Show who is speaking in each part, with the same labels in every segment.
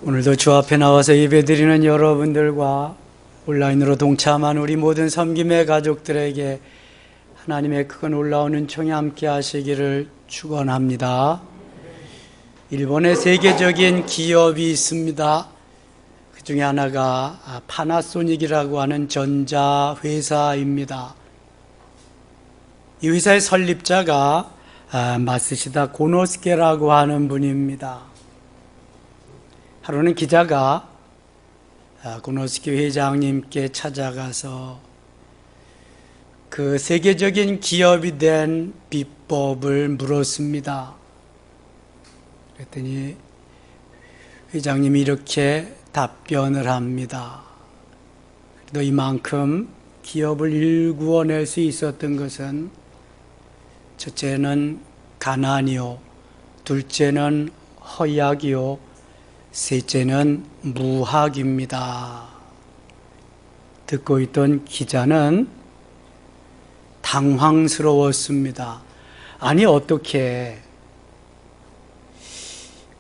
Speaker 1: 오늘도 주 앞에 나와서 예배드리는 여러분들과 온라인으로 동참한 우리 모든 섬김의 가족들에게 하나님의 크고 놀라운 은총이 함께 하시기를 축원합니다. 일본에 세계적인 기업이 있습니다. 그 중에 하나가 파나소닉이라고 하는 전자회사입니다. 이 회사의 설립자가 마쓰시다 고노스케라고 하는 분입니다. 하루는 기자가 고노스케 회장님께 찾아가서 그 세계적인 기업이 된 비법을 물었습니다. 그랬더니 회장님이 이렇게 답변을 합니다. 그래도 이만큼 기업을 일구어낼 수 있었던 것은 첫째는 가난이요, 둘째는 허약이요, 셋째는 무학입니다. 듣고 있던 기자는 당황스러웠습니다. 아니, 어떻게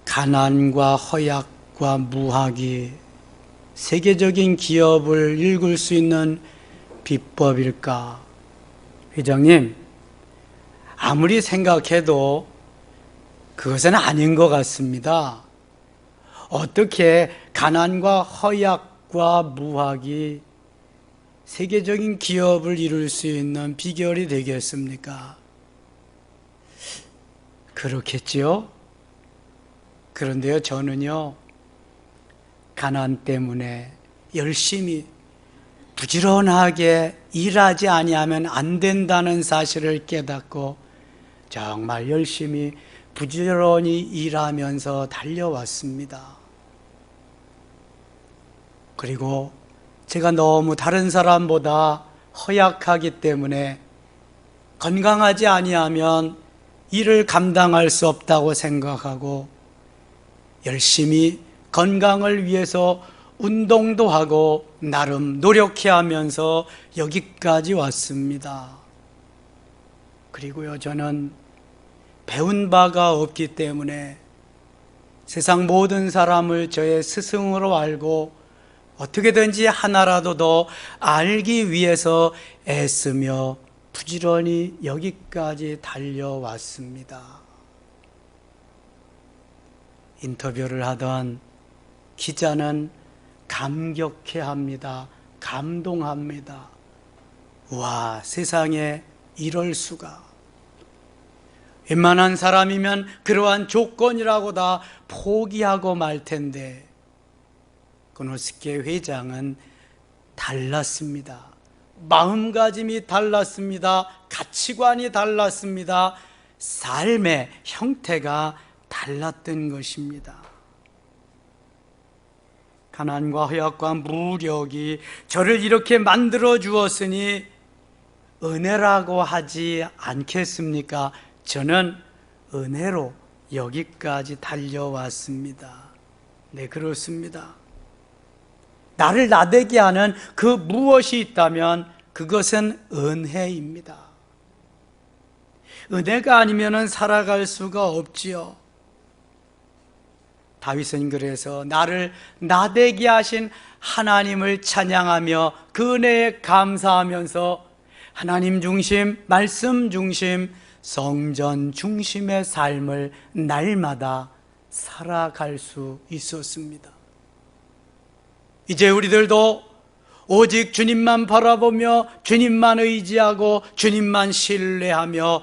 Speaker 1: 가난과 허약과 무학이 세계적인 기업을 일굴 수 있는 비법일까? 회장님, 아무리 생각해도 그것은 아닌 것 같습니다. 어떻게 가난과 허약과 무학이 세계적인 기업을 이룰 수 있는 비결이 되겠습니까? 그렇겠지요? 그런데요, 저는요, 가난 때문에 열심히 부지런하게 일하지 아니하면 안 된다는 사실을 깨닫고 정말 열심히 부지런히 일하면서 달려왔습니다. 그리고 제가 너무 다른 사람보다 허약하기 때문에 건강하지 아니하면 일을 감당할 수 없다고 생각하고 열심히 건강을 위해서 운동도 하고 나름 노력해 하면서 여기까지 왔습니다. 그리고요, 저는 배운 바가 없기 때문에 세상 모든 사람을 저의 스승으로 알고 어떻게든지 하나라도 더 알기 위해서 애쓰며 부지런히 여기까지 달려왔습니다. 인터뷰를 하던 기자는 감격해합니다. 감동합니다. 와, 세상에 이럴 수가. 웬만한 사람이면 그러한 조건이라고 다 포기하고 말 텐데 고노스케 회장은 달랐습니다. 마음가짐이 달랐습니다. 가치관이 달랐습니다. 삶의 형태가 달랐던 것입니다. 가난과 허약과 무력이 저를 이렇게 만들어 주었으니 은혜라고 하지 않겠습니까? 저는 은혜로 여기까지 달려왔습니다. 네, 그렇습니다. 나를 나대게 하는 그 무엇이 있다면 그것은 은혜입니다. 은혜가 아니면 살아갈 수가 없지요. 다윗은 그래서 나를 나대게 하신 하나님을 찬양하며 그 은혜에 감사하면서 하나님 중심, 말씀 중심, 성전 중심의 삶을 날마다 살아갈 수 있었습니다. 이제 우리들도 오직 주님만 바라보며 주님만 의지하고 주님만 신뢰하며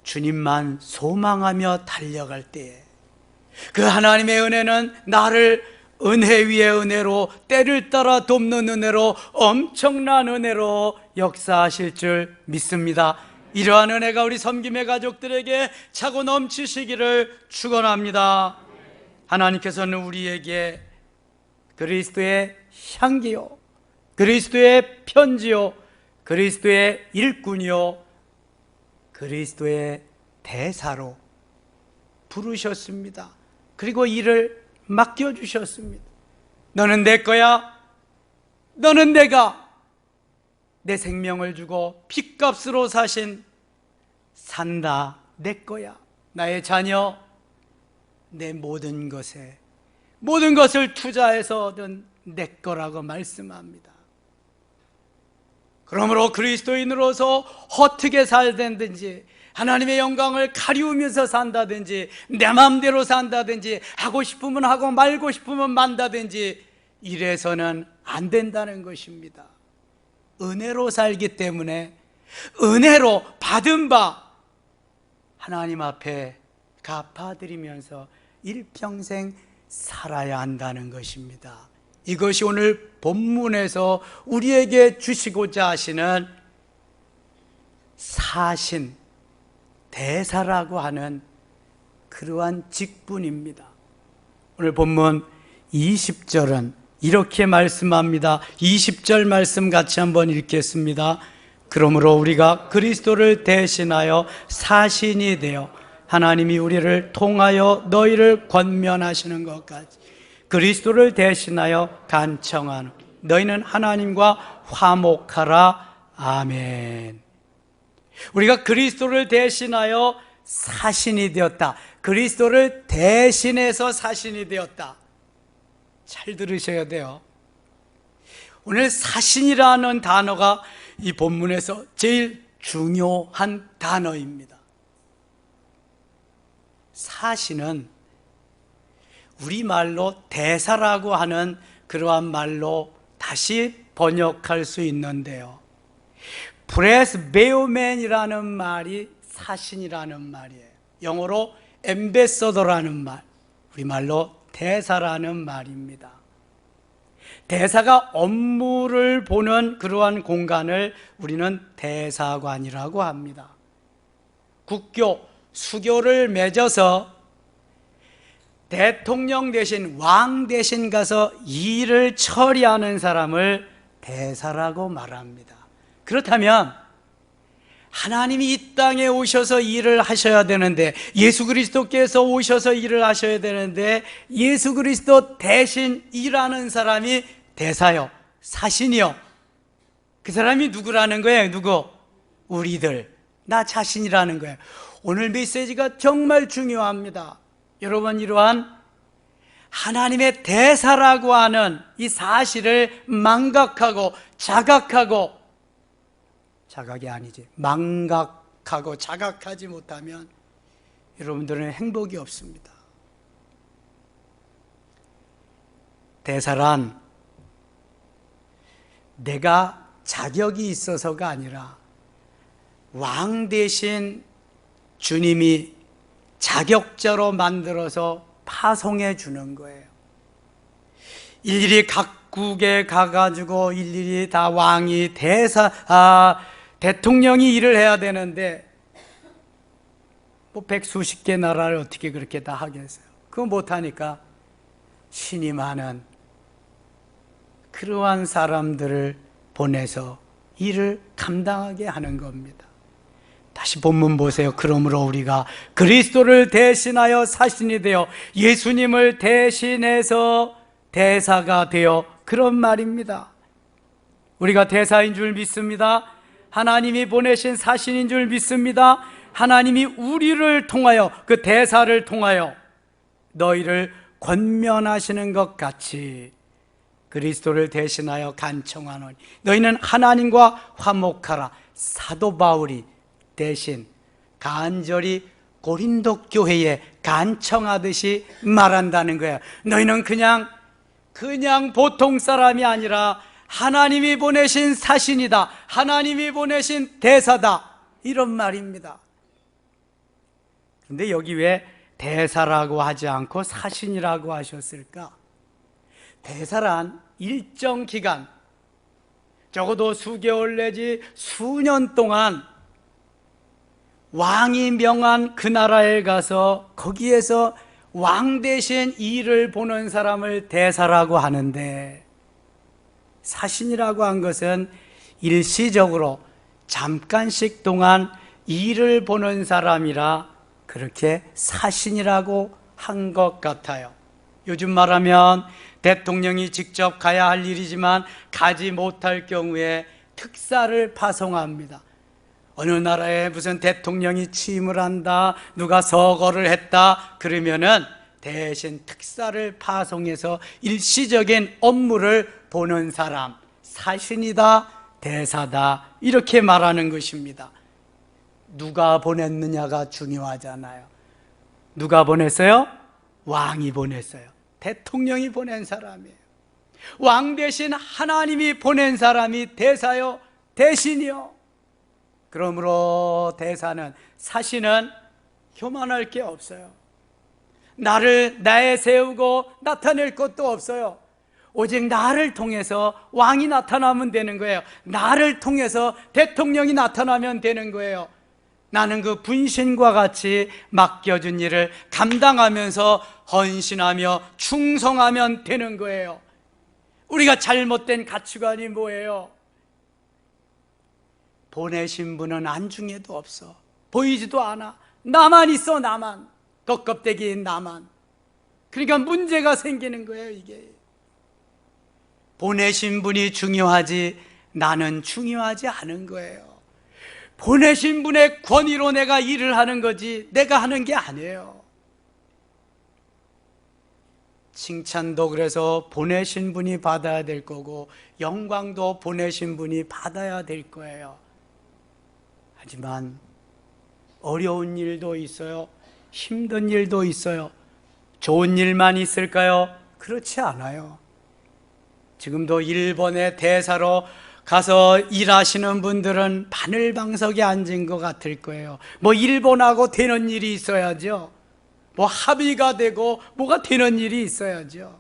Speaker 1: 주님만 소망하며 달려갈 때에 그 하나님의 은혜는 나를 은혜 위에 은혜로, 때를 따라 돕는 은혜로, 엄청난 은혜로 역사하실 줄 믿습니다. 이러한 은혜가 우리 섬김의 가족들에게 차고 넘치시기를 축원합니다. 하나님께서는 우리에게 그리스도의 향기요, 그리스도의 편지요, 그리스도의 일꾼이요, 그리스도의 대사로 부르셨습니다. 그리고 일을 맡겨주셨습니다. 너는 내 거야. 너는 내가 내 생명을 주고 핏값으로 사신 산다 내 거야. 나의 자녀, 내 모든 것에 모든 것을 투자해서 얻은 내 거라고 말씀합니다. 그러므로 그리스도인으로서 어떻게 살든지, 하나님의 영광을 가리우면서 산다든지, 내 마음대로 산다든지, 하고 싶으면 하고 말고 싶으면 만다든지 이래서는 안 된다는 것입니다. 은혜로 살기 때문에 은혜로 받은 바 하나님 앞에 갚아드리면서 일평생 살아야 한다는 것입니다. 이것이 오늘 본문에서 우리에게 주시고자 하시는 사신, 대사라고 하는 그러한 직분입니다. 오늘 본문 20절은 이렇게 말씀합니다. 20절 말씀 같이 한번 읽겠습니다. 그러므로 우리가 그리스도를 대신하여 사신이 되어 하나님이 우리를 통하여 너희를 권면하시는 것 같이 그리스도를 대신하여 간청하는 너희는 하나님과 화목하라. 아멘. 우리가 그리스도를 대신하여 사신이 되었다. 그리스도를 대신해서 사신이 되었다. 잘 들으셔야 돼요. 오늘 사신이라는 단어가 이 본문에서 제일 중요한 단어입니다. 사신은 우리말로 대사라고 하는 그러한 말로 다시 번역할 수 있는데요, 프레스베오맨이라는 말이 사신이라는 말이에요. 영어로 엠베서더라는 말, 우리말로 대사라는 말입니다. 대사가 업무를 보는 그러한 공간을 우리는 대사관이라고 합니다. 국교, 수교를 맺어서 대통령 대신, 왕 대신 가서 일을 처리하는 사람을 대사라고 말합니다. 그렇다면 하나님이 이 땅에 오셔서 일을 하셔야 되는데, 예수 그리스도께서 오셔서 일을 하셔야 되는데, 예수 그리스도 대신 일하는 사람이 대사요, 사신이요. 그 사람이 누구라는 거예요? 누구? 우리들, 나 자신이라는 거예요. 오늘 메시지가 정말 중요합니다. 여러분, 이러한 하나님의 대사라고 하는 이 사실을 망각하고 자각하고, 자각이 아니지, 망각하고 자각하지 못하면 여러분들은 행복이 없습니다. 대사란 내가 자격이 있어서가 아니라 왕 대신 주님이 자격자로 만들어서 파송해 주는 거예요. 일일이 각국에 가가지고 일일이 다 왕이 대통령이 일을 해야 되는데, 뭐 백수십 개 나라를 어떻게 그렇게 다 하겠어요? 그거 못하니까 신이 많은 그러한 사람들을 보내서 일을 감당하게 하는 겁니다. 다시 본문 보세요. 그러므로 우리가 그리스도를 대신하여 사신이 되어 예수님을 대신해서 대사가 되어, 그런 말입니다. 우리가 대사인 줄 믿습니다. 하나님이 보내신 사신인 줄 믿습니다. 하나님이 우리를 통하여, 그 대사를 통하여 너희를 권면하시는 것 같이 그리스도를 대신하여 간청하노니 너희는 하나님과 화목하라. 사도 바울이 대신 간절히 고린도 교회에 간청하듯이 말한다는 거예요. 너희는 그냥 보통 사람이 아니라 하나님이 보내신 사신이다, 하나님이 보내신 대사다, 이런 말입니다. 그런데 여기 왜 대사라고 하지 않고 사신이라고 하셨을까? 대사란 일정 기간, 적어도 수개월 내지 수년 동안 왕이 명한 그 나라에 가서 거기에서 왕 대신 일을 보는 사람을 대사라고 하는데, 사신이라고 한 것은 일시적으로 잠깐씩 동안 일을 보는 사람이라 그렇게 사신이라고 한 것 같아요. 요즘 말하면 대통령이 직접 가야 할 일이지만 가지 못할 경우에 특사를 파송합니다. 어느 나라에 무슨 대통령이 취임을 한다, 누가 서거를 했다 그러면은 대신 특사를 파송해서 일시적인 업무를 보는 사람, 사신이다, 대사다, 이렇게 말하는 것입니다. 누가 보냈느냐가 중요하잖아요. 누가 보냈어요? 왕이 보냈어요. 대통령이 보낸 사람이에요. 왕 대신 하나님이 보낸 사람이 대사요, 대신이요. 그러므로 대사는, 사신은 교만할 게 없어요. 나를 내세우고 나타낼 것도 없어요. 오직 나를 통해서 왕이 나타나면 되는 거예요. 나를 통해서 대통령이 나타나면 되는 거예요. 나는 그 분신과 같이 맡겨준 일을 감당하면서 헌신하며 충성하면 되는 거예요. 우리가 잘못된 가치관이 뭐예요? 보내신 분은 안중에도 없어. 보이지도 않아. 나만 있어, 나만. 껍데기인 나만. 그러니까 문제가 생기는 거예요, 이게. 보내신 분이 중요하지 나는 중요하지 않은 거예요. 보내신 분의 권위로 내가 일을 하는 거지 내가 하는 게 아니에요. 칭찬도 그래서 보내신 분이 받아야 될 거고, 영광도 보내신 분이 받아야 될 거예요. 하지만 어려운 일도 있어요. 힘든 일도 있어요. 좋은 일만 있을까요? 그렇지 않아요. 지금도 일본의 대사로 가서 일하시는 분들은 바늘방석에 앉은 것 같을 거예요. 뭐 일본하고 되는 일이 있어야죠. 뭐 합의가 되고 뭐가 되는 일이 있어야죠.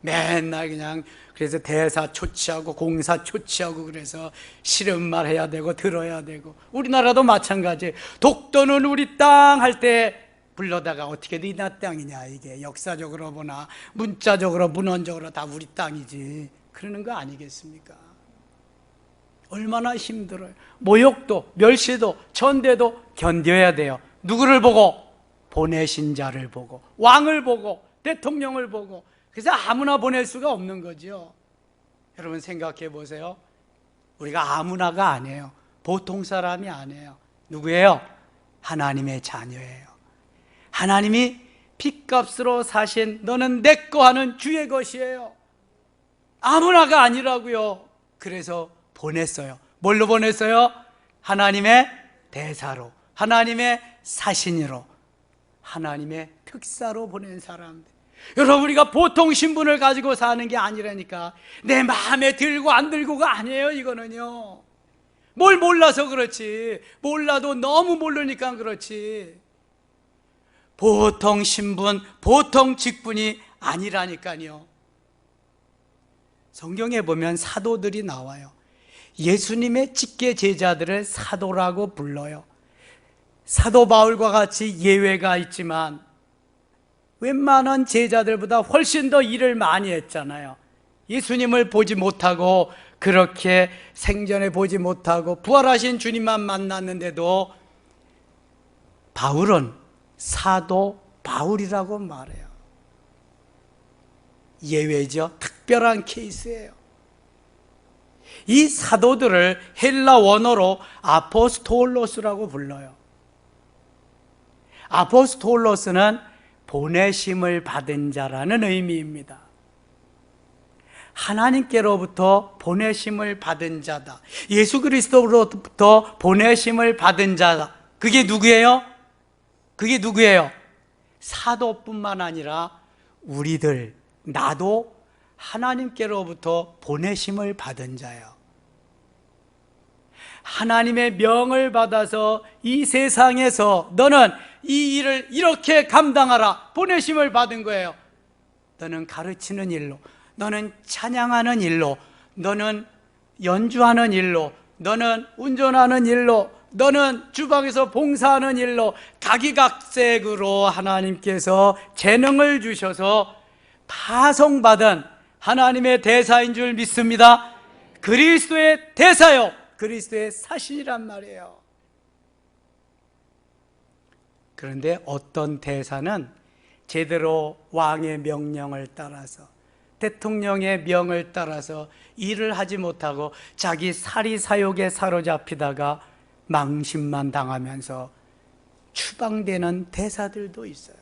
Speaker 1: 맨날 그냥 그래서 대사 초치하고 공사 초치하고 그래서 싫은 말 해야 되고 들어야 되고. 우리나라도 마찬가지. 독도는 우리 땅 할 때 불러다가 어떻게 네 땅이냐, 이게 역사적으로 보나 문자적으로 문헌적으로 다 우리 땅이지, 그러는 거 아니겠습니까? 얼마나 힘들어요. 모욕도 멸시도 천대도 견뎌야 돼요. 누구를 보고? 보내신 자를 보고, 왕을 보고, 대통령을 보고. 그래서 아무나 보낼 수가 없는 거죠. 여러분 생각해 보세요. 우리가 아무나가 아니에요. 보통 사람이 아니에요. 누구예요? 하나님의 자녀예요. 하나님이 핏값으로 사신 너는 내 거 하는 주의 것이에요. 아무나가 아니라고요. 그래서 보냈어요. 뭘로 보냈어요? 하나님의 대사로, 하나님의 사신으로, 하나님의 특사로 보낸 사람들. 여러분, 우리가 보통 신분을 가지고 사는 게 아니라니까. 내 마음에 들고 안 들고가 아니에요. 이거는요, 뭘 몰라서 그렇지. 몰라도 너무 모르니까 그렇지. 보통 신분, 보통 직분이 아니라니까요. 성경에 보면 사도들이 나와요. 예수님의 직계 제자들을 사도라고 불러요. 사도 바울과 같이 예외가 있지만 웬만한 제자들보다 훨씬 더 일을 많이 했잖아요. 예수님을 보지 못하고, 그렇게 생전에 보지 못하고 부활하신 주님만 만났는데도 바울은 사도 바울이라고 말해요. 예외죠. 특별한 케이스예요. 이 사도들을 헬라 원어로 아포스톨로스라고 불러요. 아포스톨로스는 보내심을 받은 자라는 의미입니다. 하나님께로부터 보내심을 받은 자다. 예수 그리스도로부터 보내심을 받은 자다. 그게 누구예요? 그게 누구예요? 사도뿐만 아니라 우리들, 나도 하나님께로부터 보내심을 받은 자예요. 하나님의 명을 받아서 이 세상에서 너는 이 일을 이렇게 감당하라, 보내심을 받은 거예요. 너는 가르치는 일로, 너는 찬양하는 일로, 너는 연주하는 일로, 너는 운전하는 일로, 너는 주방에서 봉사하는 일로, 각이각색으로 하나님께서 재능을 주셔서 파송받은 하나님의 대사인 줄 믿습니다. 그리스도의 대사요, 그리스도의 사신이란 말이에요. 그런데 어떤 대사는 제대로 왕의 명령을 따라서, 대통령의 명을 따라서 일을 하지 못하고 자기 사리사욕에 사로잡히다가 망신만 당하면서 추방되는 대사들도 있어요.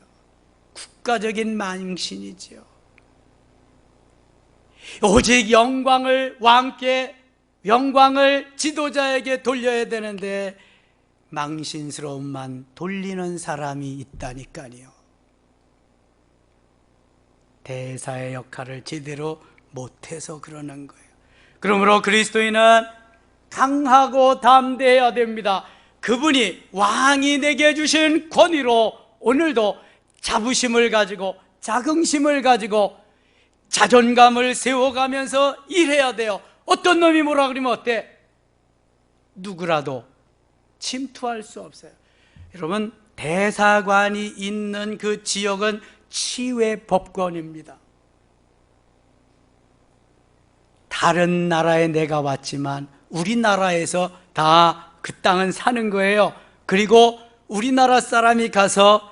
Speaker 1: 국가적인 망신이지요. 오직 영광을 왕께, 영광을 지도자에게 돌려야 되는데 망신스러움만 돌리는 사람이 있다니까요. 대사의 역할을 제대로 못해서 그러는 거예요. 그러므로 그리스도인은 강하고 담대해야 됩니다. 그분이 왕이 내게 주신 권위로 오늘도 자부심을 가지고 자긍심을 가지고 자존감을 세워가면서 일해야 돼요. 어떤 놈이 뭐라 그러면 어때? 누구라도 침투할 수 없어요. 여러분, 대사관이 있는 그 지역은 치외 법권입니다. 다른 나라에 내가 왔지만 우리나라에서 다 그 땅은 사는 거예요. 그리고 우리나라 사람이 가서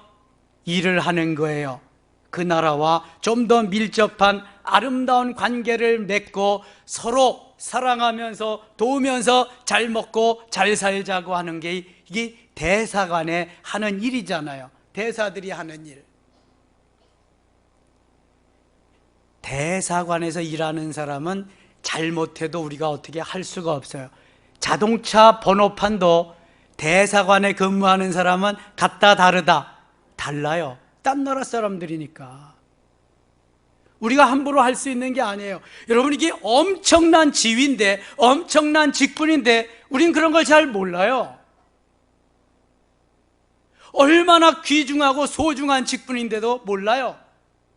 Speaker 1: 일을 하는 거예요. 그 나라와 좀 더 밀접한 아름다운 관계를 맺고 서로 사랑하면서 도우면서 잘 먹고 잘 살자고 하는 게 이게 대사관에 하는 일이잖아요. 대사들이 하는 일. 대사관에서 일하는 사람은 잘못해도 우리가 어떻게 할 수가 없어요. 자동차 번호판도 대사관에 근무하는 사람은 같다 다르다 달라요. 딴 나라 사람들이니까 우리가 함부로 할 수 있는 게 아니에요. 여러분, 이게 엄청난 지위인데, 엄청난 직분인데 우린 그런 걸 잘 몰라요. 얼마나 귀중하고 소중한 직분인데도 몰라요.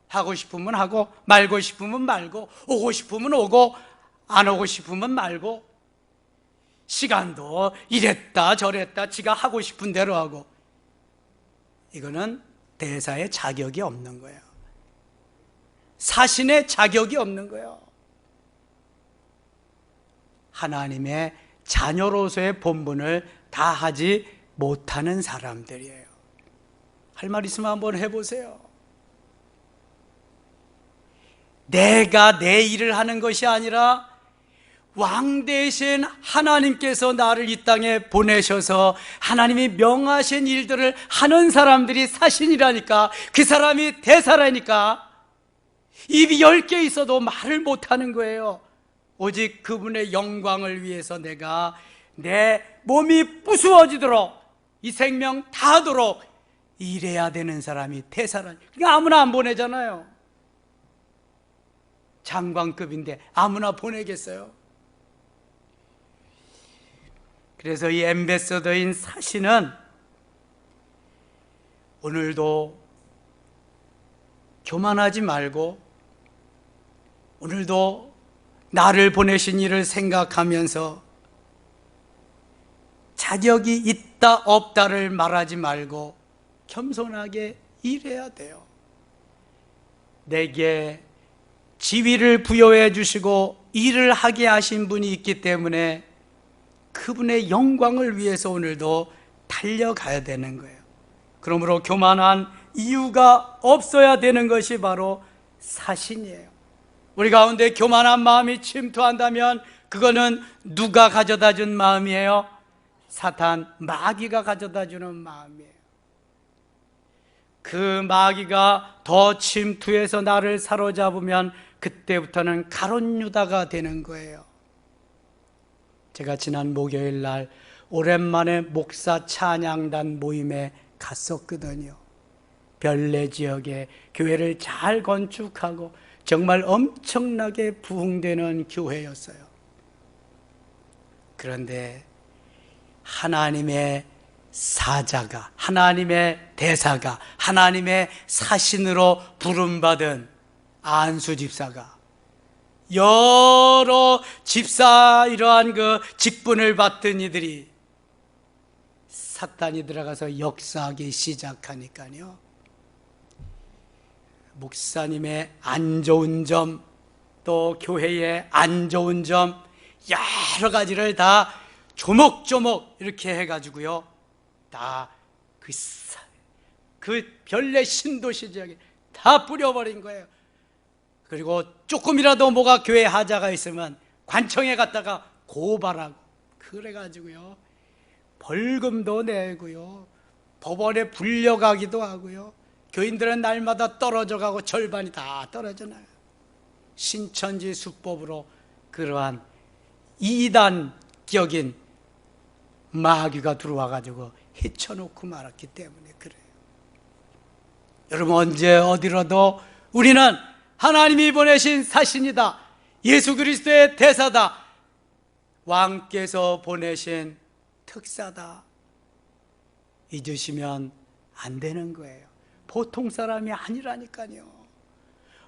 Speaker 1: 하고 싶으면 하고 말고 싶으면 말고 오고 싶으면 오고 안 오고 싶으면 말고 시간도 이랬다 저랬다 지가 하고 싶은 대로 하고. 이거는 대사의 자격이 없는 거예요. 사신의 자격이 없는 거예요. 하나님의 자녀로서의 본분을 다하지 못하는 사람들이에요. 할 말 있으면 한번 해보세요. 내가 내 일을 하는 것이 아니라 왕 대신 하나님께서 나를 이 땅에 보내셔서 하나님이 명하신 일들을 하는 사람들이 사신이라니까. 그 사람이 대사라니까. 입이 10개 있어도 말을 못하는 거예요. 오직 그분의 영광을 위해서 내가 내 몸이 부수어지도록 이 생명 다하도록 일해야 되는 사람이 대사라니까. 그러니까 아무나 안 보내잖아요. 장관급인데 아무나 보내겠어요? 그래서 이 앰베서더인 사신은 오늘도 교만하지 말고 오늘도 나를 보내신 이를 생각하면서 자격이 있다 없다를 말하지 말고 겸손하게 일해야 돼요. 내게 지위를 부여해 주시고 일을 하게 하신 분이 있기 때문에 그분의 영광을 위해서 오늘도 달려가야 되는 거예요. 그러므로 교만한 이유가 없어야 되는 것이 바로 사신이에요. 우리 가운데 교만한 마음이 침투한다면 그거는 누가 가져다 준 마음이에요? 사탄, 마귀가 가져다 주는 마음이에요. 그 마귀가 더 침투해서 나를 사로잡으면 그때부터는 가룟 유다가 되는 거예요. 제가 지난 목요일 날 오랜만에 목사 찬양단 모임에 갔었거든요. 별내 지역에 교회를 잘 건축하고 정말 엄청나게 부흥되는 교회였어요. 그런데 하나님의 사자가, 하나님의 대사가, 하나님의 사신으로 부름받은 안수 집사가 여러 집사 이러한 그 직분을 받던 이들이 사탄이 들어가서 역사하기 시작하니까요, 목사님의 안 좋은 점, 또 교회의 안 좋은 점 여러 가지를 다 조목조목 이렇게 해가지고요, 다 그 별내 신도시 지역에 다 뿌려버린 거예요. 그리고 조금이라도 뭐가 교회 하자가 있으면 관청에 갔다가 고발하고, 그래가지고요 벌금도 내고요 법원에 불려가기도 하고요 교인들은 날마다 떨어져 가고 절반이 다 떨어져 나가요. 신천지 수법으로 그러한 이단격인 마귀가 들어와 가지고 헤쳐놓고 말았기 때문에 그래요. 여러분, 언제 어디라도 우리는 하나님이 보내신 사신이다, 예수 그리스도의 대사다, 왕께서 보내신 특사다, 잊으시면 안 되는 거예요. 보통 사람이 아니라니까요.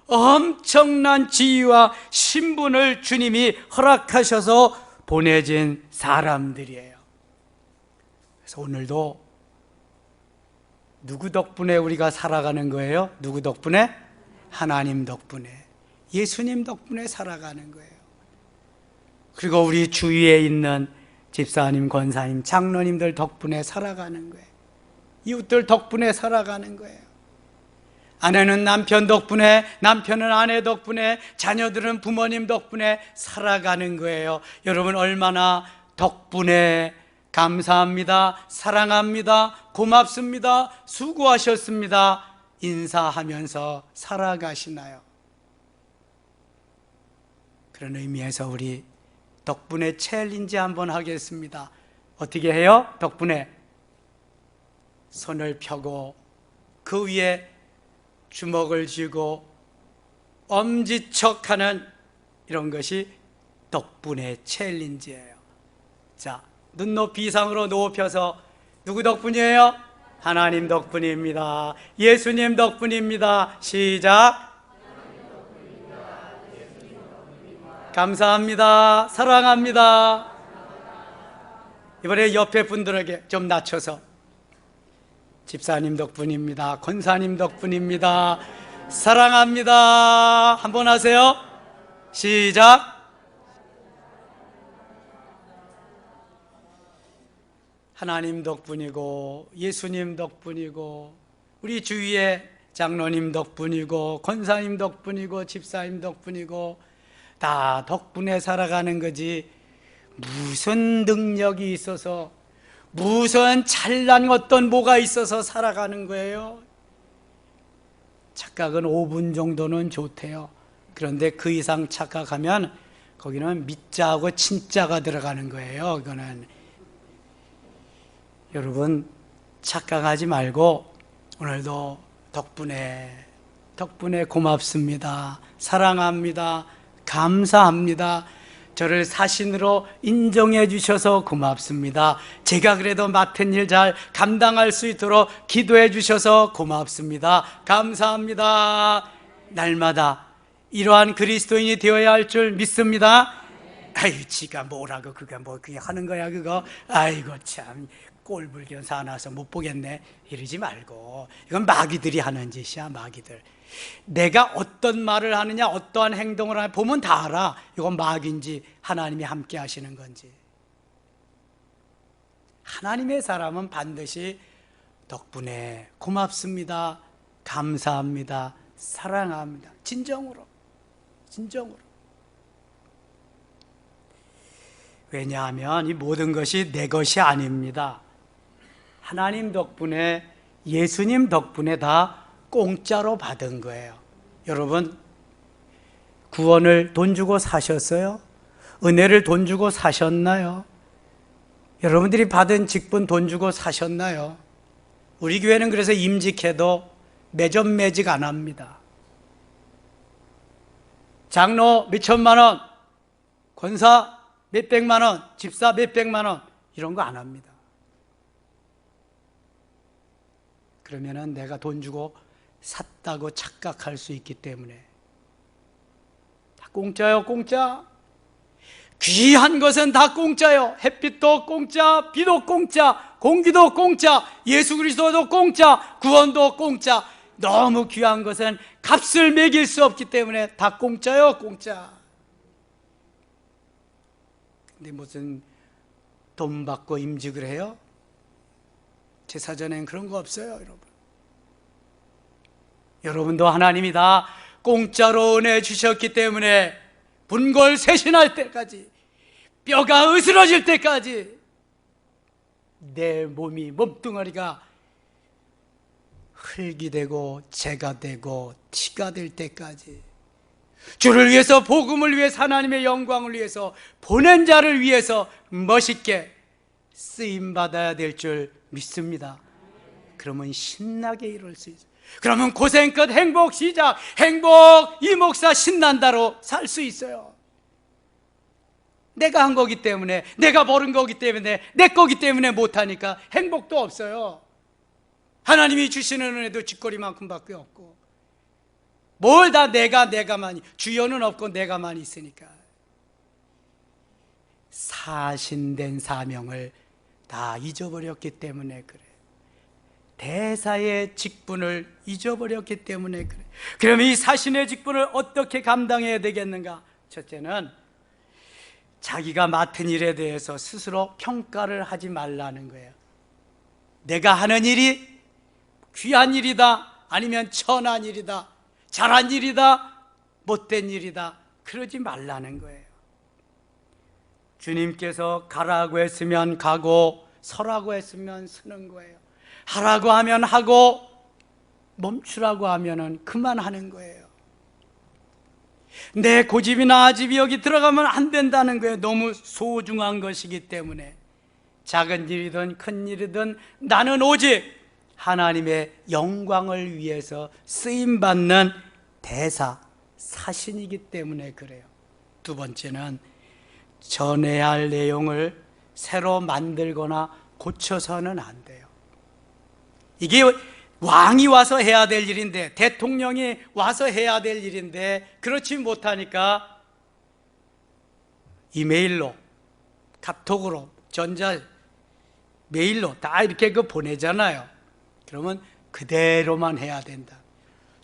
Speaker 1: 엄청난 지위와 신분을 주님이 허락하셔서 보내진 사람들이에요. 그래서 오늘도 누구 덕분에 우리가 살아가는 거예요? 누구 덕분에? 하나님 덕분에, 예수님 덕분에 살아가는 거예요. 그리고 우리 주위에 있는 집사님, 권사님, 장로님들 덕분에 살아가는 거예요. 이웃들 덕분에 살아가는 거예요. 아내는 남편 덕분에, 남편은 아내 덕분에, 자녀들은 부모님 덕분에 살아가는 거예요. 여러분, 얼마나 덕분에 감사합니다, 사랑합니다, 고맙습니다, 수고하셨습니다 인사하면서 살아가시나요? 그런 의미에서 우리 덕분에 챌린지 한번 하겠습니다. 어떻게 해요? 덕분에 손을 펴고 그 위에 주먹을 쥐고 엄지척하는 이런 것이 덕분에 챌린지예요. 자, 눈높이 이상으로 높여서 누구 덕분이에요? 하나님 덕분입니다. 예수님 덕분입니다. 시작. 감사합니다. 사랑합니다. 이번에 옆에 분들에게 좀 낮춰서 집사님 덕분입니다. 권사님 덕분입니다. 사랑합니다. 한번 하세요. 시작. 하나님 덕분이고, 예수님 덕분이고, 우리 주위에 장로님 덕분이고, 권사님 덕분이고, 집사님 덕분이고, 다 덕분에 살아가는 거지, 무슨 능력이 있어서, 무슨 잘난 어떤 뭐가 있어서 살아가는 거예요? 착각은 5분 정도는 좋대요. 그런데 그 이상 착각하면 거기는 밑자하고 친자가 들어가는 거예요. 이거는 여러분, 착각하지 말고 오늘도 덕분에 고맙습니다, 사랑합니다, 감사합니다, 저를 사신으로 인정해 주셔서 고맙습니다, 제가 그래도 맡은 일 잘 감당할 수 있도록 기도해 주셔서 고맙습니다, 감사합니다. 날마다 이러한 그리스도인이 되어야 할 줄 믿습니다. 아유, 지가 뭐라고 그게 뭐 그게 하는 거야 그거. 아이고 참, 꼴불견 사나서 못 보겠네 이러지 말고, 이건 마귀들이 하는 짓이야. 마귀들. 내가 어떤 말을 하느냐, 어떠한 행동을 하느냐 보면 다 알아. 이건 마귀인지 하나님이 함께 하시는 건지. 하나님의 사람은 반드시 덕분에 고맙습니다, 감사합니다, 사랑합니다, 진정으로. 왜냐하면 이 모든 것이 내 것이 아닙니다. 하나님 덕분에, 예수님 덕분에 다 공짜로 받은 거예요. 여러분, 구원을 돈 주고 사셨어요? 은혜를 돈 주고 사셨나요? 여러분들이 받은 직분 돈 주고 사셨나요? 우리 교회는 그래서 임직해도 매점 매직 안 합니다. 장로 몇천만 원, 권사 몇백만 원, 집사 몇백만 원, 이런 거 안 합니다. 그러면은 내가 돈 주고 샀다고 착각할 수 있기 때문에. 다 공짜요, 공짜. 귀한 것은 다 공짜요. 햇빛도 공짜, 비도 공짜, 공기도 공짜, 예수 그리스도도 공짜, 구원도 공짜. 너무 귀한 것은 값을 매길 수 없기 때문에 다 공짜요, 공짜. 근데 무슨 돈 받고 임직을 해요? 제사전엔 그런 거 없어요, 여러분. 여러분도 하나님이 다 공짜로 은혜 주셨기 때문에 분골쇄신할 때까지, 뼈가 으스러질 때까지 내 몸이, 몸뚱아리가 흙이 되고 재가 되고 티가 될 때까지 주를 위해서, 복음을 위해서, 하나님의 영광을 위해서, 보낸 자를 위해서 멋있게 쓰임받아야 될 줄 믿습니다. 그러면 신나게 이룰 수 있어요. 그러면 고생 끝 행복 시작, 행복 이 목사 신난다로 살 수 있어요. 내가 한 거기 때문에, 내가 버는 거기 때문에, 내 거기 때문에 못하니까 행복도 없어요. 하나님이 주시는 은혜도 쥐꼬리만큼 밖에 없고, 뭘 다 내가만이, 주여는 없고 내가만 있으니까. 사신된 사명을 다 잊어버렸기 때문에 그래. 대사의 직분을 잊어버렸기 때문에 그래. 그러면 이 사신의 직분을 어떻게 감당해야 되겠는가? 첫째는 자기가 맡은 일에 대해서 스스로 평가를 하지 말라는 거예요. 내가 하는 일이 귀한 일이다, 아니면 천한 일이다, 잘한 일이다, 못된 일이다, 그러지 말라는 거예요. 주님께서 가라고 했으면 가고, 서라고 했으면 서는 거예요. 하라고 하면 하고, 멈추라고 하면 그만하는 거예요. 내 고집이나 아집이 여기 들어가면 안 된다는 거예요. 너무 소중한 것이기 때문에. 작은 일이든 큰 일이든 나는 오직 하나님의 영광을 위해서 쓰임받는 대사, 사신이기 때문에 그래요. 두 번째는 전해야 할 내용을 새로 만들거나 고쳐서는 안 돼요. 이게 왕이 와서 해야 될 일인데, 대통령이 와서 해야 될 일인데 그렇지 못하니까 이메일로, 카톡으로, 전자 메일로 다 이렇게 보내잖아요. 그러면 그대로만 해야 된다.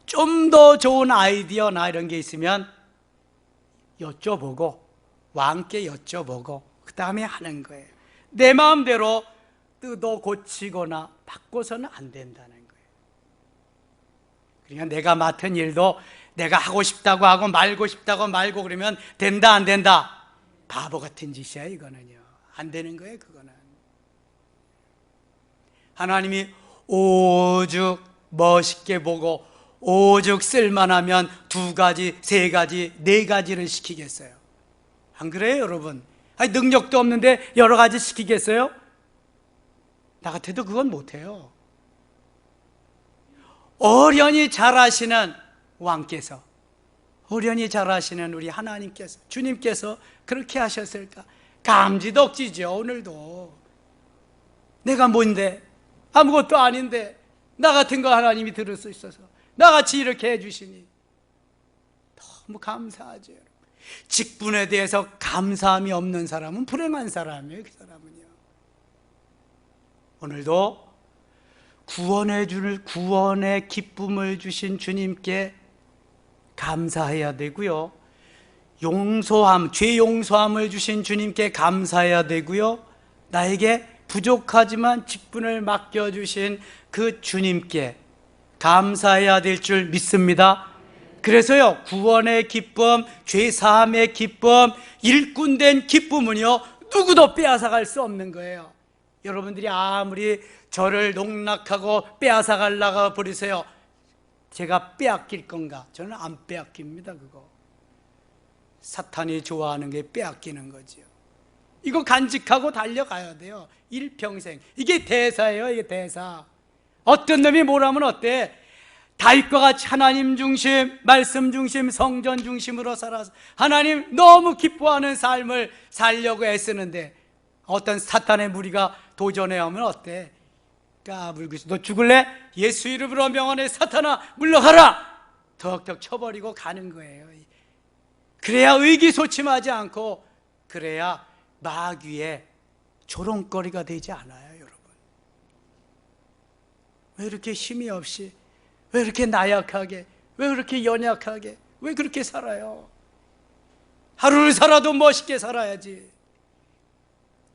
Speaker 1: 좀 더 좋은 아이디어나 이런 게 있으면 여쭤보고, 왕께 여쭤보고 그 다음에 하는 거예요. 내 마음대로 뜯어 고치거나 바꿔서는 안 된다는 거예요. 그러니까 내가 맡은 일도 내가 하고 싶다고 하고 말고 싶다고 말고 그러면 된다 안 된다? 바보 같은 짓이야 이거는요. 안 되는 거예요 그거는. 하나님이 오죽 멋있게 보고 오죽 쓸만하면 2가지, 3가지, 4가지를 시키겠어요? 안 그래요 여러분? 아니, 능력도 없는데 여러 가지 시키겠어요? 나 같아도 그건 못해요. 어련히 잘하시는 왕께서, 어련히 잘하시는 우리 하나님께서, 주님께서 그렇게 하셨을까? 감지덕지죠. 오늘도 내가 뭔데, 아무것도 아닌데 나 같은 거 하나님이 들을 수 있어서 나같이 이렇게 해주시니 너무 감사하죠. 직분에 대해서 감사함이 없는 사람은 불행한 사람이에요. 그 사람은요. 오늘도 구원의 기쁨을 주신 주님께 감사해야 되고요, 용서함, 죄 용서함을 주신 주님께 감사해야 되고요, 나에게 부족하지만 직분을 맡겨주신 그 주님께 감사해야 될 줄 믿습니다. 그래서요, 구원의 기쁨, 죄사함의 기쁨, 일꾼된 기쁨은요 누구도 빼앗아갈 수 없는 거예요. 여러분들이 아무리 저를 농락하고 빼앗아가려고 버리세요, 제가 빼앗길 건가? 저는 안 빼앗깁니다. 그거 사탄이 좋아하는 게 빼앗기는 거죠. 이거 간직하고 달려가야 돼요. 일평생. 이게 대사예요. 이게 대사. 어떤 놈이 뭐라면 어때? 다윗과 같이 하나님 중심, 말씀 중심, 성전 중심으로 살아서 하나님 너무 기뻐하는 삶을 살려고 애쓰는데 어떤 사탄의 무리가 도전해 오면 어때? 까불고 있어. 너 죽을래? 예수 이름으로 명하네. 사탄아 물러가라. 덕덕 쳐버리고 가는 거예요. 그래야 의기소침하지 않고, 그래야 마귀의 조롱거리가 되지 않아요. 여러분, 왜 이렇게 힘이 없이, 왜 이렇게 나약하게, 왜 그렇게 연약하게, 왜 그렇게 살아요? 하루를 살아도 멋있게 살아야지.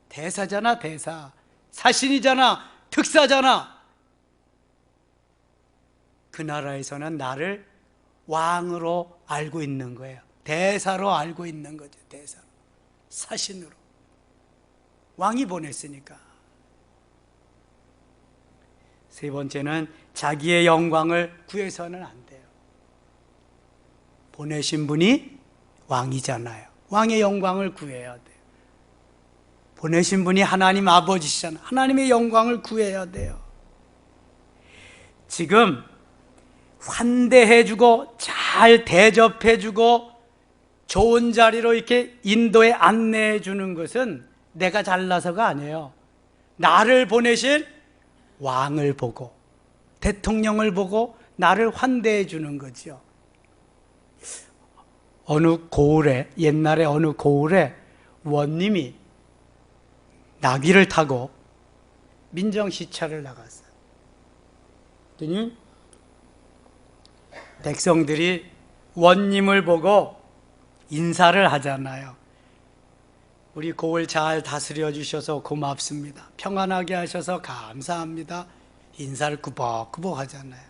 Speaker 1: 대사잖아. 대사, 사신이잖아. 특사잖아. 그 나라에서는 나를 왕으로 알고 있는 거예요. 대사로 알고 있는 거죠. 대사로, 사신으로. 왕이 보냈으니까. 세 번째는 자기의 영광을 구해서는 안 돼요. 보내신 분이 왕이잖아요. 왕의 영광을 구해야 돼요. 보내신 분이 하나님 아버지시잖아요. 하나님의 영광을 구해야 돼요. 지금 환대해주고 잘 대접해주고 좋은 자리로 이렇게 인도에 안내해주는 것은 내가 잘나서가 아니에요. 나를 보내신 왕을 보고 대통령을 보고 나를 환대해주는 거죠. 옛날에 어느 고을에 원님이 나귀를 타고 민정시찰을 나갔어요. 그랬더니 백성들이 원님을 보고 인사를 하잖아요. 우리 고을 잘 다스려 주셔서 고맙습니다. 평안하게 하셔서 감사합니다. 인사를 꾸벅꾸벅 하잖아요.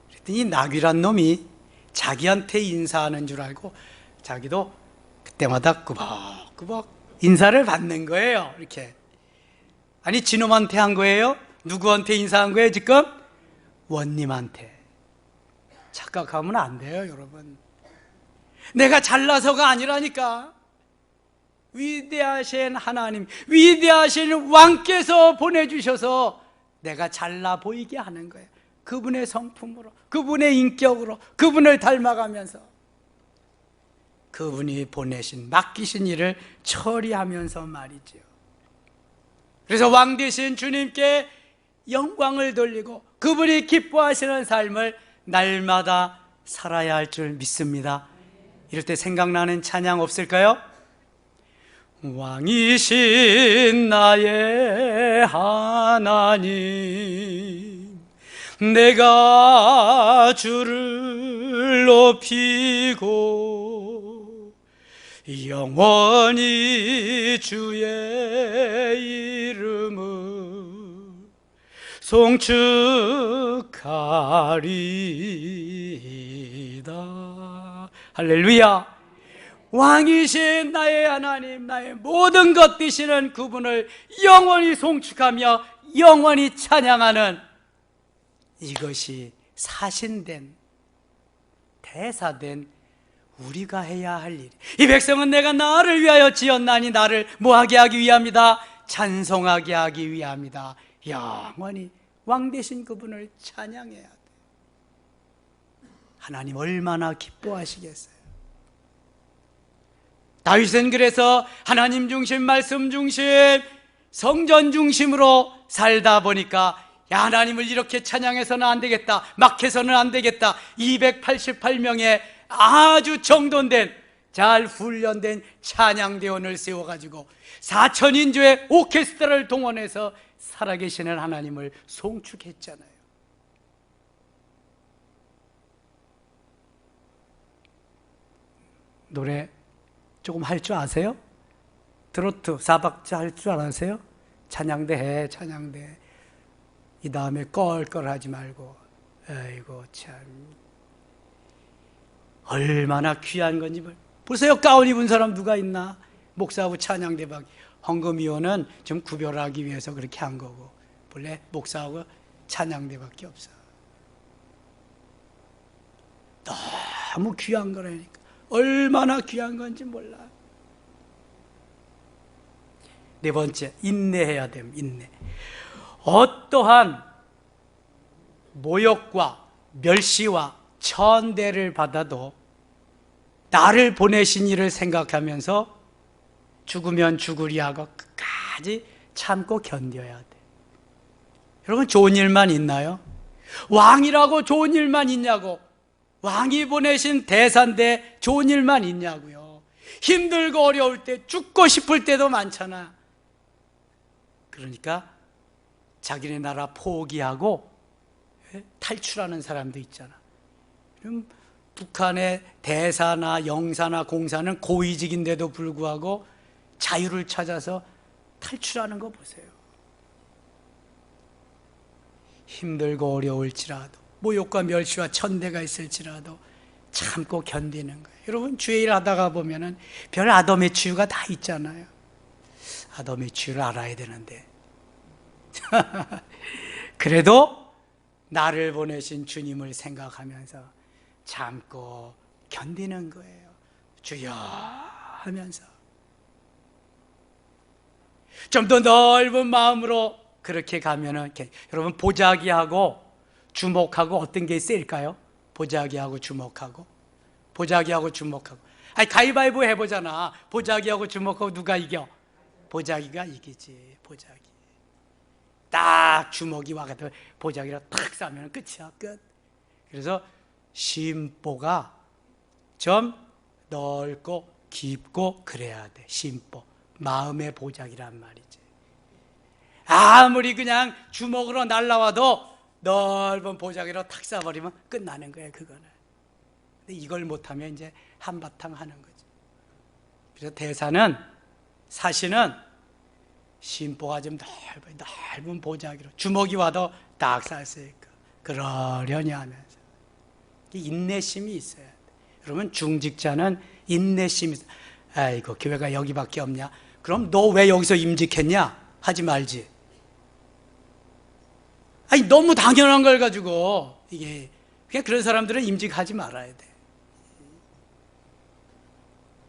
Speaker 1: 그랬더니 나귀란 놈이 자기한테 인사하는 줄 알고 자기도 그때마다 꾸벅꾸벅 인사를 받는 거예요. 이렇게. 아니 지놈한테 한 거예요? 누구한테 인사한 거예요 지금? 원님한테. 착각하면 안 돼요 여러분. 내가 잘나서가 아니라니까. 위대하신 하나님, 위대하신 왕께서 보내주셔서 내가 잘나 보이게 하는 거예요. 그분의 성품으로, 그분의 인격으로, 그분을 닮아가면서 그분이 보내신, 맡기신 일을 처리하면서 말이죠. 그래서 왕 되신 주님께 영광을 돌리고 그분이 기뻐하시는 삶을 날마다 살아야 할 줄 믿습니다. 이럴 때 생각나는 찬양 없을까요? 왕이신 나의 하나님, 내가 주를 높이고 영원히 주의 이름을 송축하리이다. 할렐루야. 왕이신 나의 하나님, 나의 모든 것 되시는 그분을 영원히 송축하며 영원히 찬양하는 이것이 사신된, 대사된 우리가 해야 할 일. 이 백성은 내가 나를 위하여 지었나니 나를 뭐하게 하기 위함이다? 찬송하게 하기 위함이다. 영원히 왕 되신 그분을 찬양해야 돼. 하나님 얼마나 기뻐하시겠어요. 다윗은 그래서 하나님 중심, 말씀 중심, 성전 중심으로 살다 보니까 야, 하나님을 이렇게 찬양해서는 안 되겠다, 막 해서는 안 되겠다. 288명의 아주 정돈된, 잘 훈련된 찬양대원을 세워가지고 4,000인조의 오케스트라를 동원해서 살아계시는 하나님을 송축했잖아요. 노래 조금 할 줄 아세요? 트로트 4박자 할 줄 아세요? 찬양대 해, 찬양대. 이 다음에 껄껄하지 말고. 아이고 참 얼마나 귀한 건지. 보세요, 가운 입은 사람 누가 있나? 목사하고 찬양대박. 헌금위원은 좀 구별하기 위해서 그렇게 한 거고 본래 목사하고 찬양대밖에 없어. 너무 귀한 거라니까. 얼마나 귀한 건지 몰라. 네 번째, 인내해야 됩니다. 인내. 어떠한 모욕과 멸시와 천대를 받아도 나를 보내신 이를 생각하면서 죽으면 죽으리 하고 끝까지 참고 견뎌야 돼. 여러분, 좋은 일만 있나요? 왕이라고 좋은 일만 있냐고. 왕이 보내신 대사인데 좋은 일만 있냐고요. 힘들고 어려울 때, 죽고 싶을 때도 많잖아. 그러니까 자기네 나라 포기하고 탈출하는 사람도 있잖아. 그럼 북한의 대사나 영사나 공사는 고위직인데도 불구하고 자유를 찾아서 탈출하는 거 보세요. 힘들고 어려울지라도, 모욕과 멸시와 천대가 있을지라도 참고 견디는 거예요. 여러분, 주의 일 하다가 보면은 별 아담의 치유가 다 있잖아요. 아담의 치유를 알아야 되는데 그래도 나를 보내신 주님을 생각하면서 참고 견디는 거예요. 주여 하면서 좀 더 넓은 마음으로 그렇게 가면은, 여러분, 보자기하고 주목하고 어떤 게 있을까요? 보자기하고 주목하고. 아니, 가위바위보 해보잖아. 보자기하고 주목하고 누가 이겨? 보자기가 이기지. 보자기. 딱 주먹이 와가지고 보자기를 탁 쏴면 끝이야. 끝. 그래서 심보가 좀 넓고 깊고 그래야 돼. 심보. 마음의 보자기란 말이지. 아무리 그냥 주먹으로 날라와도 넓은 보자기로 탁 쏴버리면 끝나는 거예요, 그거는. 근데 이걸 못하면 이제 한바탕 하는 거죠. 그래서 대사는, 사시는 심보가 좀 넓은 보자기로 주먹이 와도 딱 쐈으니까 그러려니 하면서 인내심이 있어야 돼. 그러면 중직자는 인내심이 있어. 아이고, 교회가 여기밖에 없냐? 그럼 너 왜 여기서 임직했냐? 하지 말지. 아니, 너무 당연한 걸 가지고 이게, 그냥 그런 사람들은 임직하지 말아야 돼.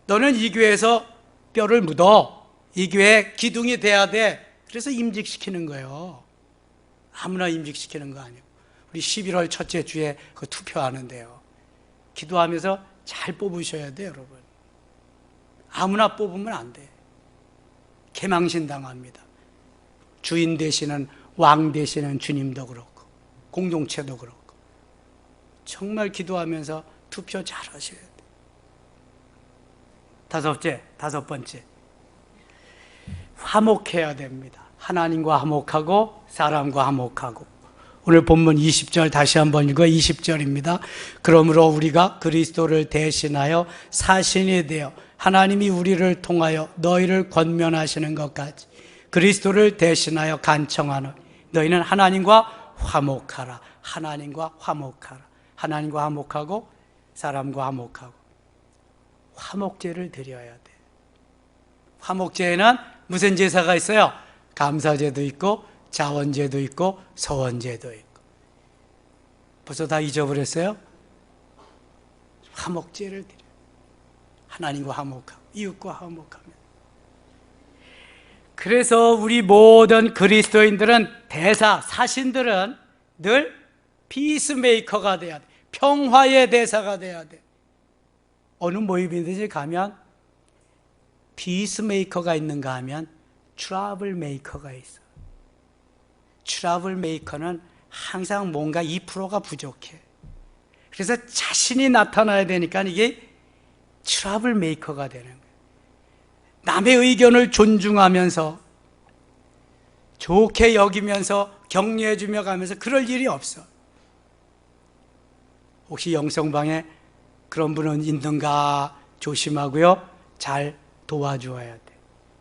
Speaker 1: 너는 이 교회에서 뼈를 묻어. 이 교회 기둥이 돼야 돼. 그래서 임직시키는 거예요. 아무나 임직시키는 거 아니고. 우리 11월 첫째 주에 그 투표하는데요, 기도하면서 잘 뽑으셔야 돼요, 여러분. 아무나 뽑으면 안 돼. 개망신 당합니다. 주인 되시는, 왕 되시는 주님도 그렇고 공동체도 그렇고 정말 기도하면서 투표 잘 하셔야 돼요. 다섯 번째, 화목해야 됩니다. 하나님과 화목하고 사람과 화목하고. 오늘 본문 20절 다시 한번 읽어. 20절입니다. 그러므로 우리가 그리스도를 대신하여 사신이 되어 하나님이 우리를 통하여 너희를 권면하시는 것까지 그리스도를 대신하여 간청하노니 너희는 하나님과 화목하라. 하나님과 화목하라. 하나님과 화목하고 사람과 화목하고. 화목제를 드려야 돼. 화목제에는 무슨 제사가 있어요? 감사제도 있고 자원제도 있고 서원제도 있고. 벌써 다 잊어버렸어요? 화목제를 드려. 하나님과 화목하고 이웃과 화목하며. 그래서 우리 모든 그리스도인들은, 사신들은 늘 피스메이커가 돼야 돼. 평화의 대사가 돼야 돼. 어느 모임이든지 가면 피스메이커가 있는가 하면 트러블 메이커가 있어. 트러블 메이커는 항상 뭔가 2%가 부족해. 그래서 자신이 나타나야 되니까 이게 트러블 메이커가 되는 거예요. 남의 의견을 존중하면서 좋게 여기면서 격려해주며 가면서 그럴 일이 없어. 혹시 영성방에 그런 분은 있는가 조심하고요, 잘 도와줘야 돼.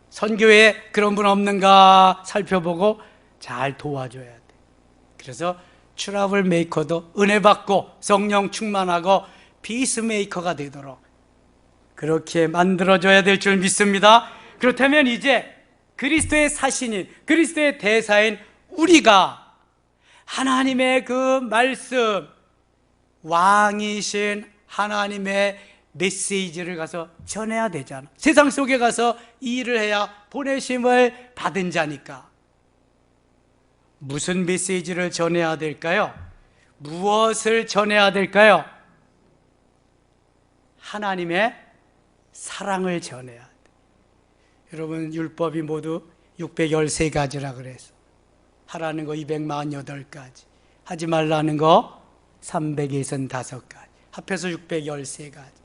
Speaker 1: 선교회에 그런 분 없는가 살펴보고 잘 도와줘야 돼. 그래서 트러블 메이커도 은혜 받고 성령 충만하고 피스메이커가 되도록 그렇게 만들어줘야 될 줄 믿습니다. 그렇다면 이제 그리스도의 사신인, 그리스도의 대사인 우리가 하나님의 그 말씀, 왕이신 하나님의 메시지를 가서 전해야 되잖아. 세상 속에 가서 이 일을 해야 보내심을 받은 자니까. 무슨 메시지를 전해야 될까요? 무엇을 전해야 될까요? 하나님의 사랑을 전해야 돼. 여러분, 율법이 모두 613가지라 그래서 하라는 거 248가지, 하지 말라는 거 365가지, 합해서 613가지.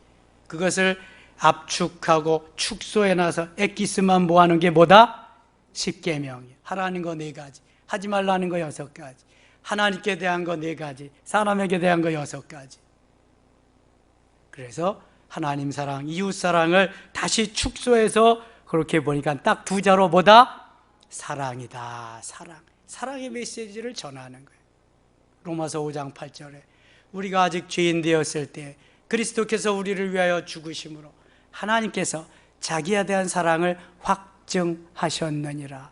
Speaker 1: 그것을 압축하고 축소해놔서 엑기스만 모아놓은 게 뭐다? 10계명이야. 하라는 거 4가지, 하지 말라는 거 6가지, 하나님께 대한 거 4가지, 사람에게 대한 거 6가지. 그래서 하나님 사랑, 이웃 사랑을 다시 축소해서 그렇게 보니까 딱 2자로 뭐다? 사랑이다. 사랑. 사랑의 메시지를 전하는 거예요. 로마서 5장 8절에 우리가 아직 죄인 되었을 때 그리스도께서 우리를 위하여 죽으심으로 하나님께서 자기에 대한 사랑을 확증하셨느니라.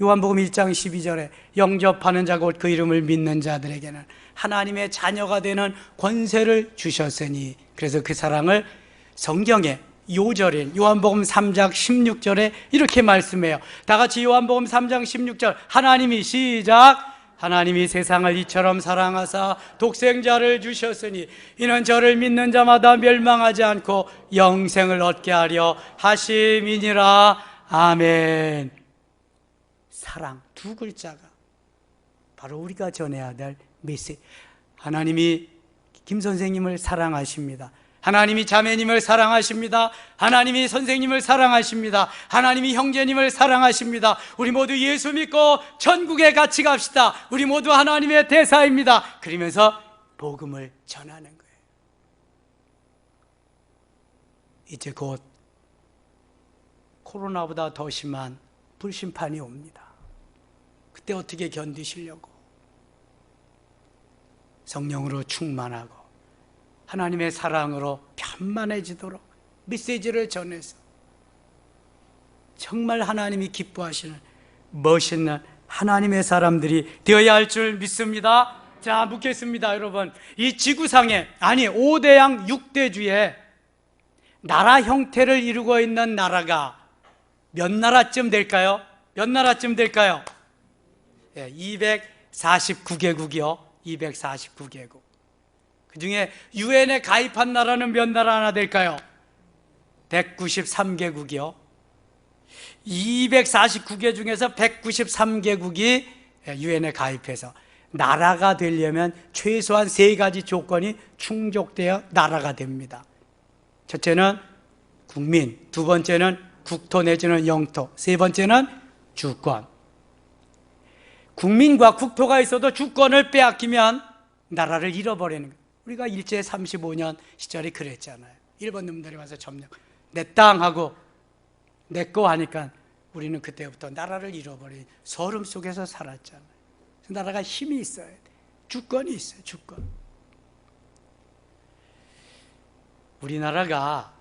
Speaker 1: 요한복음 1장 12절에 영접하는 자 곧 그 이름을 믿는 자들에게는 하나님의 자녀가 되는 권세를 주셨으니, 그래서 그 사랑을 성경에 요절인 요한복음 3장 16절에 이렇게 말씀해요. 다 같이 요한복음 3장 16절 하나님이 시작. 하나님이 세상을 이처럼 사랑하사 독생자를 주셨으니 이는 저를 믿는 자마다 멸망하지 않고 영생을 얻게 하려 하심이니라. 아멘. 사랑 두 글자가 바로 우리가 전해야 될 메시지. 하나님이 김 선생님을 사랑하십니다. 하나님이 자매님을 사랑하십니다. 하나님이 선생님을 사랑하십니다. 하나님이 형제님을 사랑하십니다. 우리 모두 예수 믿고 천국에 같이 갑시다. 우리 모두 하나님의 대사입니다. 그러면서 복음을 전하는 거예요. 이제 곧 코로나보다 더 심한 불심판이 옵니다. 그때 어떻게 견디시려고? 성령으로 충만하고 하나님의 사랑으로 편만해지도록 메시지를 전해서 정말 하나님이 기뻐하시는 멋있는 하나님의 사람들이 되어야 할 줄 믿습니다. 자, 묻겠습니다. 여러분, 이 지구상에, 아니 5대양 6대주에 나라 형태를 이루고 있는 나라가 몇 나라쯤 될까요? 몇 나라쯤 될까요? 249개국이요. 249개국. 그 중에 유엔에 가입한 나라는 몇 나라 하나 될까요? 193개국이요. 249개 중에서 193개국이 유엔에 가입해서 나라가 되려면 최소한 세 가지 조건이 충족되어 나라가 됩니다. 첫째는 국민, 두 번째는 국토 내지는 영토, 세 번째는 주권. 국민과 국토가 있어도 주권을 빼앗기면 나라를 잃어버리는 거예요. 우리가 일제 35년 시절에 그랬잖아요. 일본 놈들이 와서 점령, 내 땅하고 내 거 하니까 우리는 그때부터 나라를 잃어버린 서름 속에서 살았잖아요. 나라가 힘이 있어야 돼. 주권이 있어요. 주권. 우리나라가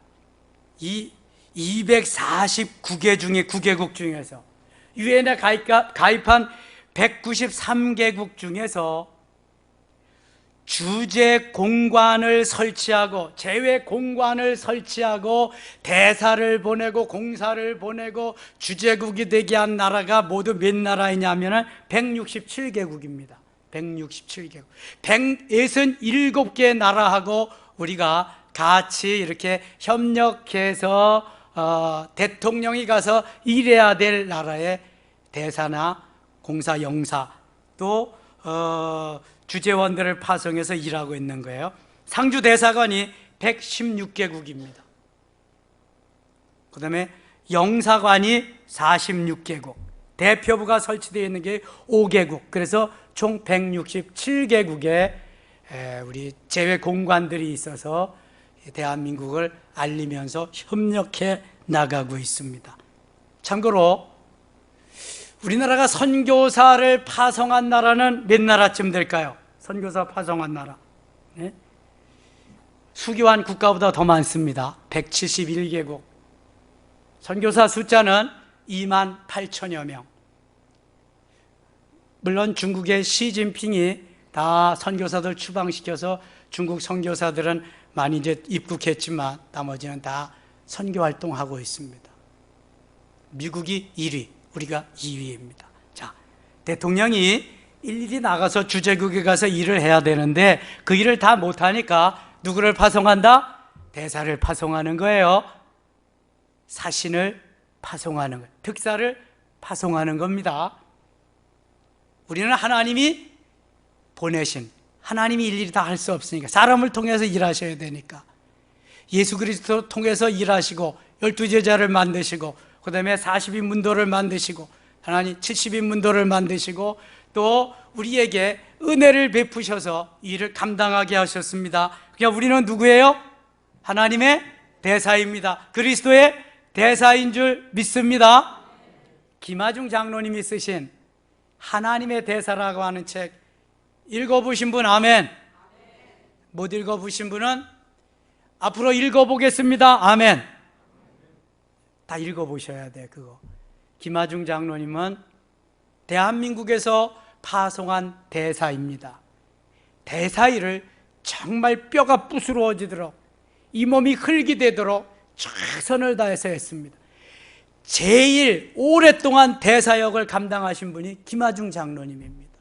Speaker 1: 이 249개 중에 9개국 중에서 유엔에 가입한 193개국 중에서 주재 공관을 설치하고 제외 공관을 설치하고 대사를 보내고 공사를 보내고 주재국이 되게 한 나라가 모두 몇 나라이냐면 167개국입니다. 167개국. 167개 나라하고 우리가 같이 이렇게 협력해서 대통령이 가서 일해야 될 나라의 대사나 공사, 영사 또 주재원들을 파송해서 일하고 있는 거예요. 상주 대사관이 116개국입니다. 그 다음에 영사관이 46개국, 대표부가 설치되어 있는 게 5개국, 그래서 총 167개국의 우리 제외 공관들이 있어서 대한민국을 알리면서 협력해 나가고 있습니다. 참고로 우리나라가 선교사를 파송한 나라는 몇 나라쯤 될까요? 선교사 파송한 나라. 네? 수교한 국가보다 더 많습니다. 171개국. 선교사 숫자는 2만 8천여 명. 물론 중국의 시진핑이 다 선교사들 추방시켜서 중국 선교사들은 많이 이제 입국했지만 나머지는 다 선교 활동하고 있습니다. 미국이 1위, 우리가 2위입니다. 자, 대통령이 일일이 나가서 주재국에 가서 일을 해야 되는데 그 일을 다 못하니까 누구를 파송한다? 대사를 파송하는 거예요. 사신을 파송하는 거예요. 특사를 파송하는 겁니다. 우리는 하나님이 보내신, 하나님이 일일이 다 할 수 없으니까 사람을 통해서 일하셔야 되니까 예수 그리스도를 통해서 일하시고 12제자를 만드시고 그 다음에 40인 문도를 만드시고 하나님 70인 문도를 만드시고 또 우리에게 은혜를 베푸셔서 일을 감당하게 하셨습니다. 그러니까 우리는 누구예요? 하나님의 대사입니다. 그리스도의 대사인 줄 믿습니다. 김하중 장로님이 쓰신 하나님의 대사라고 하는 책 읽어보신 분 아멘. 못 읽어보신 분은 앞으로 읽어보겠습니다. 아멘. 다 읽어보셔야 돼. 그거 김하중 장로님은 대한민국에서 파송한 대사입니다. 대사일을 정말 뼈가 부스러워지도록, 이 몸이 흙이 되도록 최선을 다해서 했습니다. 제일 오랫동안 대사역을 감당하신 분이 김하중 장로님입니다.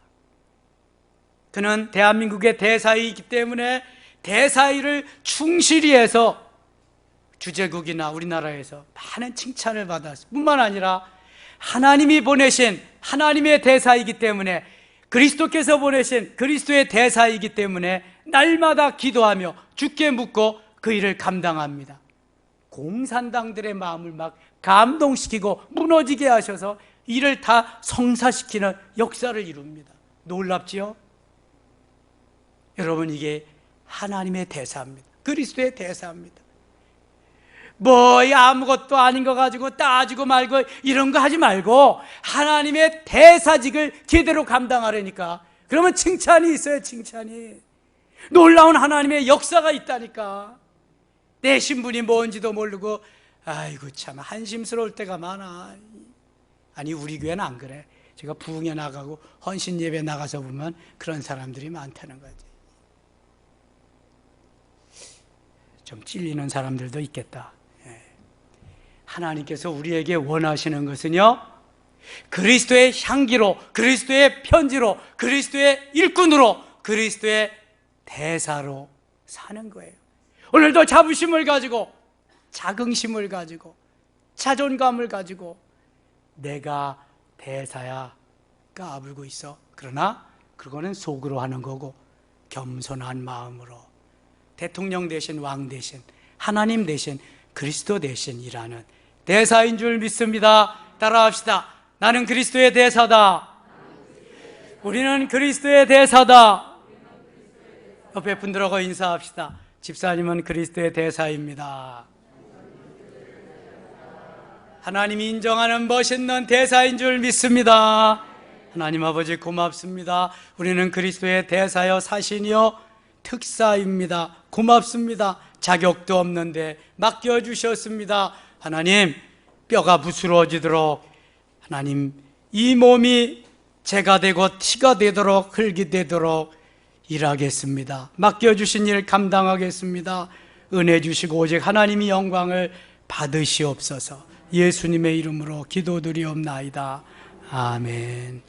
Speaker 1: 그는 대한민국의 대사이기 때문에 대사일을 충실히 해서 주재국이나 우리나라에서 많은 칭찬을 받았습니다. 뿐만 아니라 하나님이 보내신 하나님의 대사이기 때문에, 그리스도께서 보내신 그리스도의 대사이기 때문에 날마다 기도하며 주께 묻고 그 일을 감당합니다. 공산당들의 마음을 막 감동시키고 무너지게 하셔서 이를 다 성사시키는 역사를 이룹니다. 놀랍지요? 여러분, 이게 하나님의 대사입니다. 그리스도의 대사입니다. 아무것도 아닌 거 가지고 따지고 말고 이런 거 하지 말고 하나님의 대사직을 제대로 감당하려니까. 그러면 칭찬이 있어요. 칭찬이. 놀라운 하나님의 역사가 있다니까. 내 신분이 뭔지도 모르고 아이고 참 한심스러울 때가 많아. 아니, 우리 교회는 안 그래. 제가 부흥회 나가고 헌신 예배 나가서 보면 그런 사람들이 많다는 거지. 좀 찔리는 사람들도 있겠다. 하나님께서 우리에게 원하시는 것은요, 그리스도의 향기로, 그리스도의 편지로, 그리스도의 일꾼으로, 그리스도의 대사로 사는 거예요. 오늘도 자부심을 가지고, 자긍심을 가지고, 자존감을 가지고 내가 대사야 까불고 있어. 그러나 그거는 속으로 하는 거고, 겸손한 마음으로 대통령 대신, 왕 대신, 하나님 대신, 그리스도 대신 일하는 대사인 줄 믿습니다. 따라합시다. 나는 그리스도의 대사다. 우리는 그리스도의 대사다. 옆에 분들하고 인사합시다. 집사님은 그리스도의 대사입니다. 하나님이 인정하는 멋있는 대사인 줄 믿습니다. 하나님 아버지 고맙습니다. 우리는 그리스도의 대사여 사신이여 특사입니다. 고맙습니다. 자격도 없는데 맡겨주셨습니다. 하나님, 뼈가 부스러워지도록, 하나님 이 몸이 재가 되고 티가 되도록, 흙이 되도록 일하겠습니다. 맡겨주신 일 감당하겠습니다. 은혜 주시고 오직 하나님이 영광을 받으시옵소서. 예수님의 이름으로 기도드리옵나이다. 아멘.